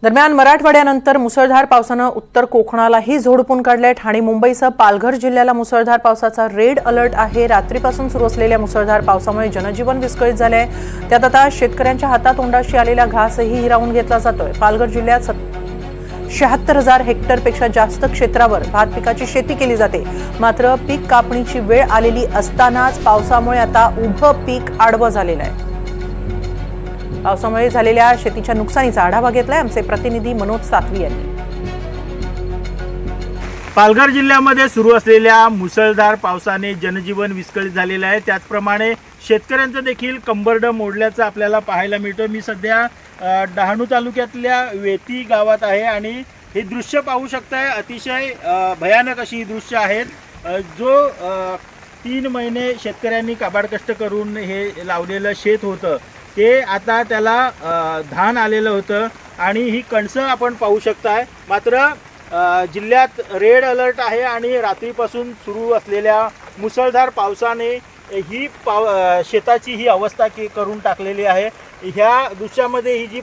दरम्यान मराठवाड्यानंतर मुसळधार पावसानं उत्तर कोकणालाही झोडपून काढलंय। ठाणे मुंबईसह पालघर जिल्ह्याला मुसळधार पावसाचा रेड अलर्ट आहे। रात्रीपासून सुरू असलेल्या मुसळधार पावसामुळे जनजीवन विस्कळीत झालंय। त्यात आता शेतकऱ्यांच्या हातातोंडाशी आलेला घासही हिरावून घेतला जातोय। पालघर जिल्ह्यात 76,000 हेक्टरपेक्षा जास्त क्षेत्रावर भात पिकाची शेती केली जाते। मात्र पीक कापणीची वेळ आलेली असतानाच पावसामुळे आता उभं पीक आडवं झालेलं आहे। पावसामुळे झालेल्या शेतीच्या नुकसानीचा आढावा घेतलाय आमचे प्रतिनिधी मनोज सातवी यांनी। पालघर जिल्ह्यामध्ये सुरू असलेल्या मुसळधार पावसाने जनजीवन विस्कळीत झालेलं आहे। त्याचप्रमाणे शेतकऱ्यांचं देखील कंबरड मोडल्याचं आपल्याला पाहायला मिळतं। मी सध्या डहाणू तालुक्यातल्या वेती गावात आहे आणि हे दृश्य पाहू शकताय। अतिशय भयानक अशी दृश्य आहेत। जो 3 महिने शेतकऱ्यांनी काबाड कष्ट करून हे लावलेलं शेत होतं ते आता त्याला धान आलेलं होतं आणि ही कणसं आपण पाहू शकताय। मात्र जिल्ह्यात रेड अलर्ट आहे आणि रात्रीपासून सुरू असलेल्या मुसळधार पावसाने ही शेताची ही अवस्था करून टाकलेली आहे। ह्या दृश्यामध्ये ही जी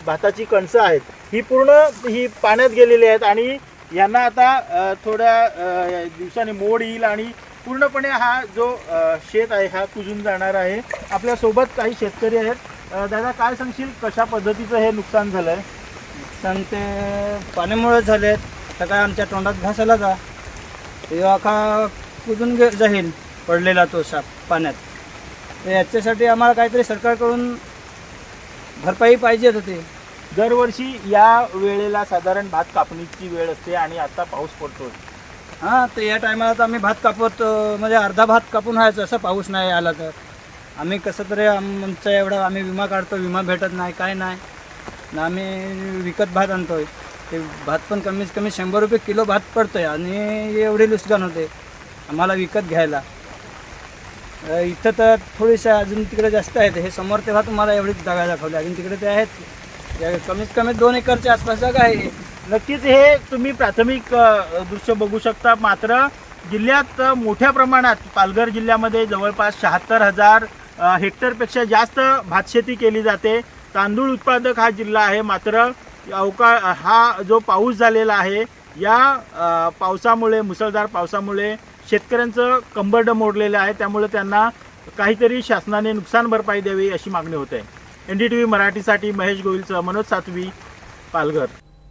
भाताची कणसं आहेत ही पूर्ण पाण्यात गेलेली आहेत आणि यांना आता थोड्या दिवसांनी मोड येईल आणि पूर्णपणे हा जो शेत आहे हा कुजून जाणार आहे। आपल्या सोबत काही शेतकरी आहेत। दादा काय सांगशील कशा पद्धतीचं हे नुकसान झालंय? नुकसान ते पाण्यामुळे झाले। तर काय आमच्या तोंडात घास आला का तेव्हा का कुजून जाईल पडलेला तो साप पाण्यात। तर याच्यासाठी आम्हाला काहीतरी सरकारकडून भरपाई पाहिजे होती। दरवर्षी या वेळेला साधारण भात कापणीची वेळ असते आणि आता पाऊस पडतोय। हां, तर या टायमाला तर आम्ही भात कापत म्हणजे अर्धा भात कापून व्हायचं असं पाऊस नाही आला तर आम्ही कसं तरी आमचं एवढा आम्ही विमा काढतो, विमा भेटत नाही काय नाही ना, आम्ही विकत भात आणतो आहे। ते भात पण कमीत कमी 100 रुपये किलो भात पडतो आहे आणि एवढी नुकसान होते आम्हाला विकत घ्यायला। इथं तर थोडीशा अजून तिकडे जास्त आहेत। हे समोर तेव्हा तुम्हाला एवढीच जागा दाखवली, अजून तिकडे ते आहेत कमीत कमी 2 एकरच्या आसपास जागा आहे। नक्कीच हे तुम्ही प्राथमिक दृश्य बघू शकता। मात्र जिल्ह्यात मोठ्या प्रमाणात पालघर जिल्ह्यामध्ये जवळपास 76,000 हेक्टरपेक्षा जास्त भातशेती केली जाते। तांदूळ उत्पादक हा जिल्हा आहे। मात्र हा जो पाऊस झालेला आहे या पावसामुळे मुसळधार पावसामुळे शेतकऱ्यांचं कंबरड मोडलेलं आहे। त्यामुळे त्यांना काहीतरी शासनाने नुकसान भरपाई द्यावी अशी मागणी होते। NDTV मराठीसाठी महेश गोविलसह मनोज सातवी, पालघर।